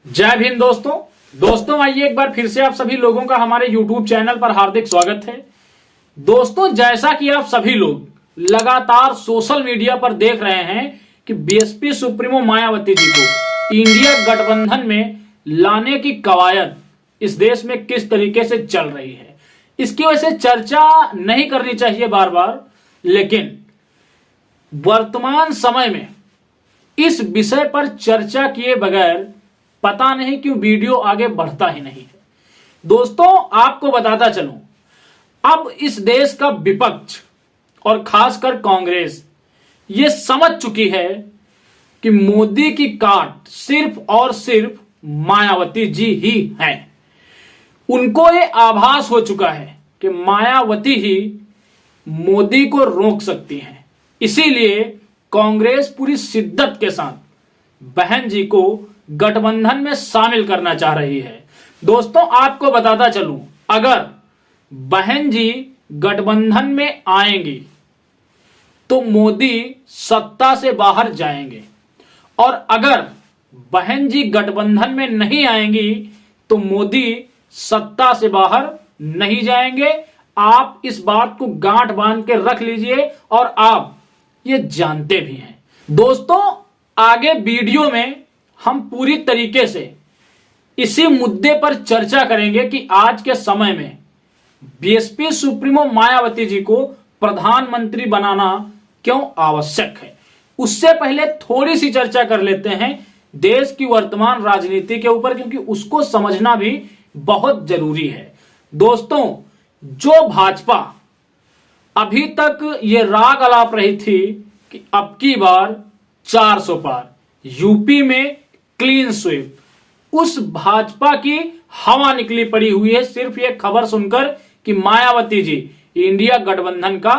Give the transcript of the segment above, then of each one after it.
जय भीम दोस्तों आइए एक बार फिर से आप सभी लोगों का हमारे YouTube चैनल पर हार्दिक स्वागत है। दोस्तों, जैसा कि आप सभी लोग लगातार सोशल मीडिया पर देख रहे हैं कि बीएसपी सुप्रीमो मायावती जी को इंडिया गठबंधन में लाने की कवायद इस देश में किस तरीके से चल रही है, इसकी वजह से चर्चा नहीं करनी चाहिए बार बार, लेकिन वर्तमान समय में इस विषय पर चर्चा किए बगैर पता नहीं क्यों वीडियो आगे बढ़ता ही नहीं है। दोस्तों, आपको बताता चलूं, अब इस देश का विपक्ष और खासकर कांग्रेस ये समझ चुकी है कि मोदी की काट सिर्फ और सिर्फ मायावती जी ही हैं। उनको ये आभास हो चुका है कि मायावती ही मोदी को रोक सकती हैं। इसीलिए कांग्रेस पूरी शिद्दत के साथ बहन जी को गठबंधन में शामिल करना चाह रही है। दोस्तों, आपको बताता चलूं, अगर बहन जी गठबंधन में आएंगी तो मोदी सत्ता से बाहर जाएंगे, और अगर बहन जी गठबंधन में नहीं आएंगी तो मोदी सत्ता से बाहर नहीं जाएंगे। आप इस बात को गांठ बांध के रख लीजिए और आप ये जानते भी हैं। दोस्तों, आगे वीडियो में हम पूरी तरीके से इसी मुद्दे पर चर्चा करेंगे कि आज के समय में बीएसपी सुप्रीमो मायावती जी को प्रधानमंत्री बनाना क्यों आवश्यक है। उससे पहले थोड़ी सी चर्चा कर लेते हैं देश की वर्तमान राजनीति के ऊपर, क्योंकि उसको समझना भी बहुत जरूरी है। दोस्तों, जो भाजपा अभी तक ये राग अलाप रही थी कि अब की बार 400 पार, यूपी में क्लीन स्वीप, उस भाजपा की हवा निकली पड़ी हुई है सिर्फ ये खबर सुनकर कि मायावती जी इंडिया गठबंधन का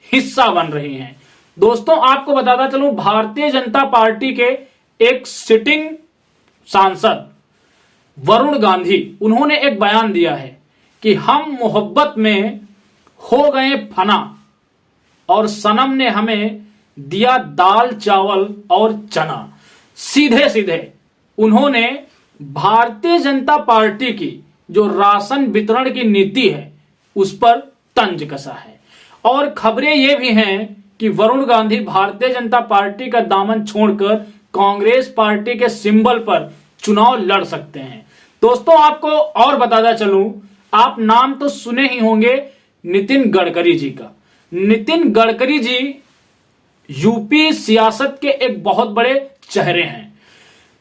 हिस्सा बन रही हैं। दोस्तों, आपको बताता चलूं, भारतीय जनता पार्टी के एक सिटिंग सांसद वरुण गांधी, उन्होंने एक बयान दिया है कि हम मोहब्बत में हो गए फना और सनम ने हमें दिया दाल चावल और चना। सीधे सीधे उन्होंने भारतीय जनता पार्टी की जो राशन वितरण की नीति है उस पर तंज कसा है, और खबरें ये भी हैं कि वरुण गांधी भारतीय जनता पार्टी का दामन छोड़कर कांग्रेस पार्टी के सिंबल पर चुनाव लड़ सकते हैं। दोस्तों, आपको और बताता चलूं, आप नाम तो सुने ही होंगे नितिन गडकरी जी का। नितिन गडकरी जी यूपी सियासत के एक बहुत बड़े चेहरे हैं।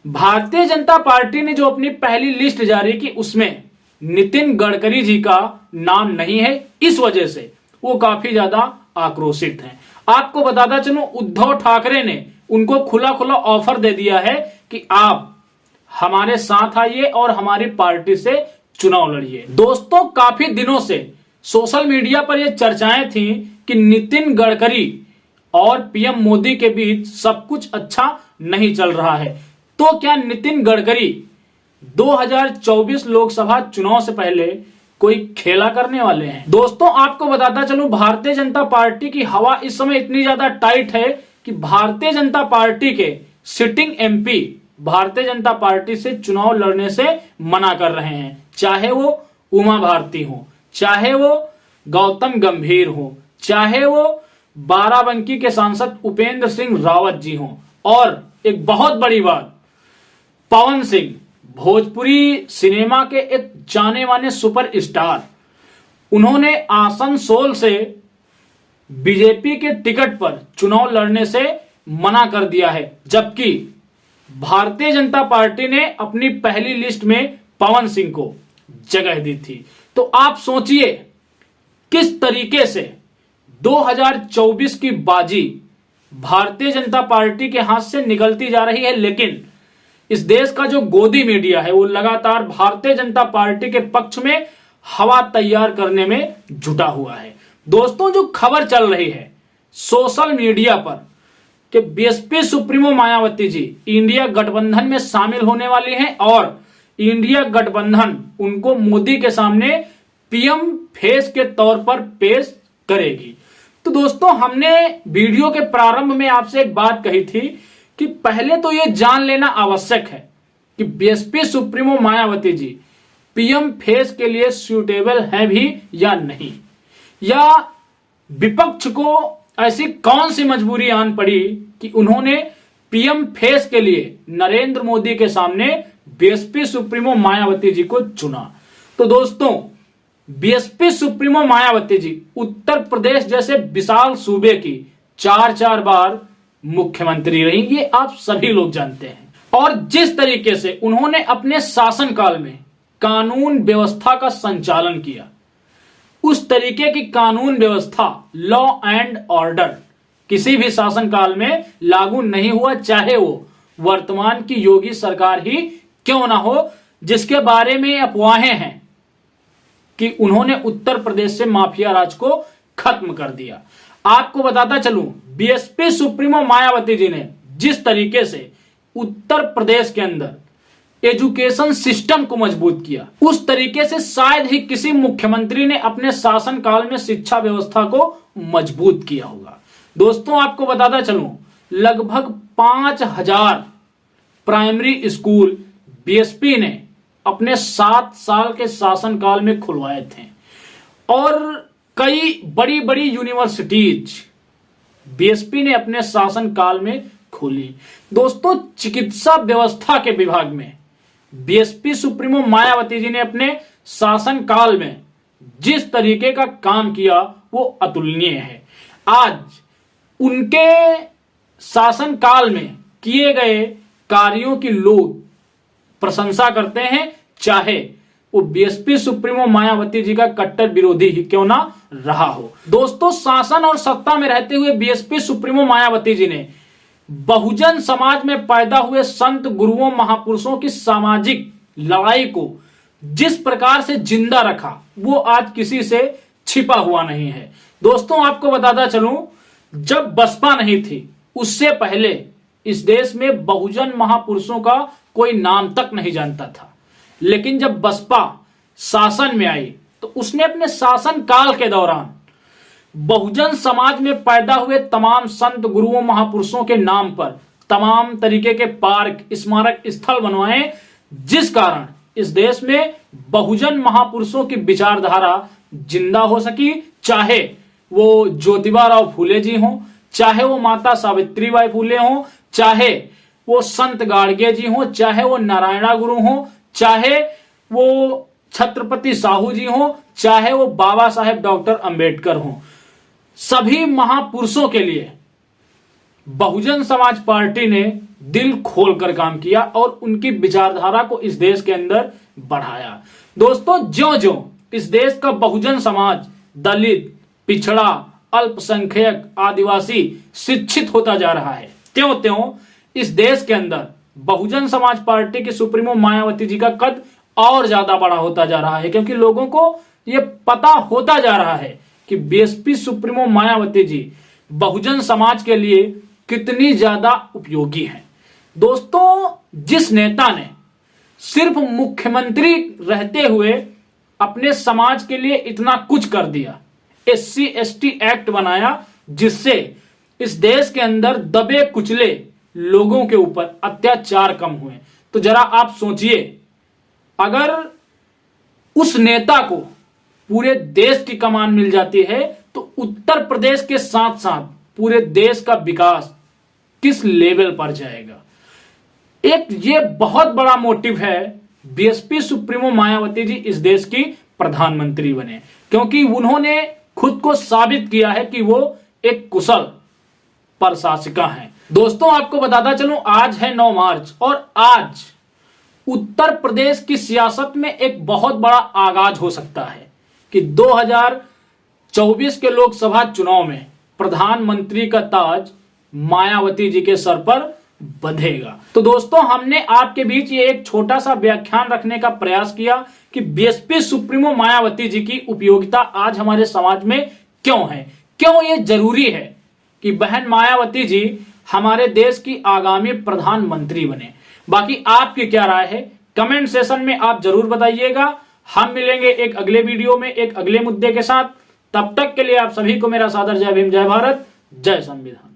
भारतीय जनता पार्टी ने जो अपनी पहली लिस्ट जारी की उसमें नितिन गडकरी जी का नाम नहीं है, इस वजह से वो काफी ज्यादा आक्रोशित हैं। आपको बताता चलूं, उद्धव ठाकरे ने उनको खुला खुला ऑफर दे दिया है कि आप हमारे साथ आइए और हमारी पार्टी से चुनाव लड़िए। दोस्तों, काफी दिनों से सोशल मीडिया पर यह चर्चाएं थी कि नितिन गडकरी और पीएम मोदी के बीच सब कुछ अच्छा नहीं चल रहा है, तो क्या नितिन गडकरी 2024 लोकसभा चुनाव से पहले कोई खेला करने वाले हैं। दोस्तों, आपको बताता चलूं, भारतीय जनता पार्टी की हवा इस समय इतनी ज्यादा टाइट है कि भारतीय जनता पार्टी के sitting MP Bharatiya Janata party से चुनाव लड़ने से मना कर रहे हैं, चाहे वो उमा भारती हो, चाहे वो गौतम गंभीर हो, चाहे वो बाराबंकी के सांसद उपेंद्र सिंह रावत जी हों, और एक बहुत बड़ी बात, पवन सिंह, भोजपुरी सिनेमा के एक जाने माने सुपरस्टार, उन्होंने आसनसोल से बीजेपी के टिकट पर चुनाव लड़ने से मना कर दिया है, जबकि भारतीय जनता पार्टी ने अपनी पहली लिस्ट में पवन सिंह को जगह दी थी। तो आप सोचिए किस तरीके से 2024 की बाजी भारतीय जनता पार्टी के हाथ से निकलती जा रही है, लेकिन इस देश का जो गोदी मीडिया है वो लगातार भारतीय जनता पार्टी के पक्ष में हवा तैयार करने में जुटा हुआ है। दोस्तों, जो खबर चल रही है सोशल मीडिया पर कि BSP supremo Mayawati ji India गठबंधन में शामिल होने वाली हैं और इंडिया गठबंधन उनको मोदी के सामने पीएम फेस के तौर पर पेश करेगी। तो दोस्तों, हमने वीडियो के प्रारंभ में आपसे एक बात कही थी कि पहले तो यह जान लेना आवश्यक है कि BSP supremo Mayawati ji PM face के लिए सूटेबल है भी या नहीं, या विपक्ष को ऐसी कौन सी मजबूरी आन पड़ी कि उन्होंने पीएम फेस के लिए नरेंद्र मोदी के सामने बीएसपी सुप्रीमो मायावती जी को चुना। तो दोस्तों, बीएसपी सुप्रीमो मायावती जी उत्तर प्रदेश जैसे विशाल सूबे की 4 बार मुख्यमंत्री रही, ये आप सभी लोग जानते हैं। और जिस तरीके से उन्होंने अपने शासनकाल में कानून व्यवस्था का संचालन किया, उस तरीके की कानून व्यवस्था, लॉ एंड ऑर्डर किसी भी शासनकाल में लागू नहीं हुआ, चाहे वो वर्तमान की योगी सरकार ही क्यों ना हो, जिसके बारे में अफवाहें हैं कि उन्होंने उत्तर प्रदेश से माफिया राज को खत्म कर दिया। आपको बताता चलूं, बीएसपी सुप्रीमो मायावती जी ने जिस तरीके से उत्तर प्रदेश के अंदर एजुकेशन सिस्टम को मजबूत किया, उस तरीके से शायद ही किसी मुख्यमंत्री ने अपने शासनकाल में शिक्षा व्यवस्था को मजबूत किया होगा। दोस्तों, आपको बताता चलूं, लगभग 5000 प्राइमरी स्कूल बीएसपी ने अपने 7 साल के शासनकाल में खुलवाए थे, और कई बड़ी बड़ी यूनिवर्सिटीज बीएसपी ने अपने शासनकाल में खोली। दोस्तों, चिकित्सा व्यवस्था के विभाग में बीएसपी सुप्रीमो मायावती जी ने अपने शासनकाल में जिस तरीके का काम किया वो अतुलनीय है। आज उनके शासनकाल में किए गए कार्यों की लोग प्रशंसा करते हैं, चाहे वो बीएसपी सुप्रीमो मायावती जी का कट्टर विरोधी ही क्यों ना रहा हो। दोस्तों, शासन और सत्ता में रहते हुए बीएसपी सुप्रीमो मायावती जी ने बहुजन समाज में पैदा हुए संत गुरुओं महापुरुषों की सामाजिक लड़ाई को जिस प्रकार से जिंदा रखा, वो आज किसी से छिपा हुआ नहीं है। दोस्तों, आपको बताता चलूं, जब बसपा नहीं थी उससे पहले इस देश में बहुजन महापुरुषों का कोई नाम तक नहीं जानता था, लेकिन जब बसपा शासन में आई तो उसने अपने शासन काल के दौरान बहुजन समाज में पैदा हुए तमाम संत गुरुओं महापुरुषों के नाम पर तमाम तरीके के पार्क, स्मारक स्थल बनवाए, जिस कारण इस देश में बहुजन महापुरुषों की विचारधारा जिंदा हो सकी, चाहे वो ज्योतिबा फूले जी हों, चाहे वो माता सावित्रीबाई फूले हों, चाहे वो संत गाडगे जी हों, चाहे वो नारायणा गुरु हों, चाहे वो छत्रपति साहू जी हों, चाहे वो बाबा साहेब डॉक्टर अंबेडकर हों। सभी महापुरुषों के लिए बहुजन समाज पार्टी ने दिल खोलकर काम किया और उनकी विचारधारा को इस देश के अंदर बढ़ाया। दोस्तों, ज्यों-ज्यों इस देश का बहुजन समाज दलित, पिछड़ा, अल्पसंख्यक, आदिवासी शिक्षित होता जा रहा है, त्यों-त्यों इस देश के अंदर बहुजन समाज पार्टी की सुप्रीमो मायावती जी का कद और ज्यादा बड़ा होता जा रहा है, क्योंकि लोगों को यह पता होता जा रहा है कि बीएसपी सुप्रीमो मायावती जी बहुजन समाज के लिए कितनी ज्यादा उपयोगी हैं। दोस्तों, जिस नेता ने सिर्फ मुख्यमंत्री रहते हुए अपने समाज के लिए इतना कुछ कर दिया, SC/ST एक्ट बनाया, जिससे इस देश के अंदर दबे कुचले लोगों के ऊपर अत्याचार कम हुए, तो जरा आप सोचिए, अगर उस नेता को पूरे देश की कमान मिल जाती है तो उत्तर प्रदेश के साथ साथ पूरे देश का विकास किस लेवल पर जाएगा। एक ये बहुत बड़ा मोटिव है बीएसपी सुप्रीमो मायावती जी इस देश की प्रधानमंत्री बने, क्योंकि उन्होंने खुद को साबित किया है कि वो एक कुशल प्रशासिका हैं। दोस्तों, आपको बताता चलूं, आज है 9 मार्च और आज उत्तर प्रदेश की सियासत में एक बहुत बड़ा आगाज हो सकता है कि 2024 के लोकसभा चुनाव में प्रधानमंत्री का ताज मायावती जी के सर पर बंधेगा। तो दोस्तों, हमने आपके बीच ये एक छोटा सा व्याख्यान रखने का प्रयास किया कि बीएसपी सुप्रीमो मायावती जी की उपयोगिता आज हमारे समाज में क्यों है, क्यों ये जरूरी है कि बहन मायावती जी हमारे देश की आगामी प्रधानमंत्री बने। बाकी आपकी क्या राय है, कमेंट सेशन में आप जरूर बताइएगा। हम मिलेंगे एक अगले वीडियो में एक अगले मुद्दे के साथ। तब तक के लिए आप सभी को मेरा सादर जय भीम, जय भारत, जय संविधान।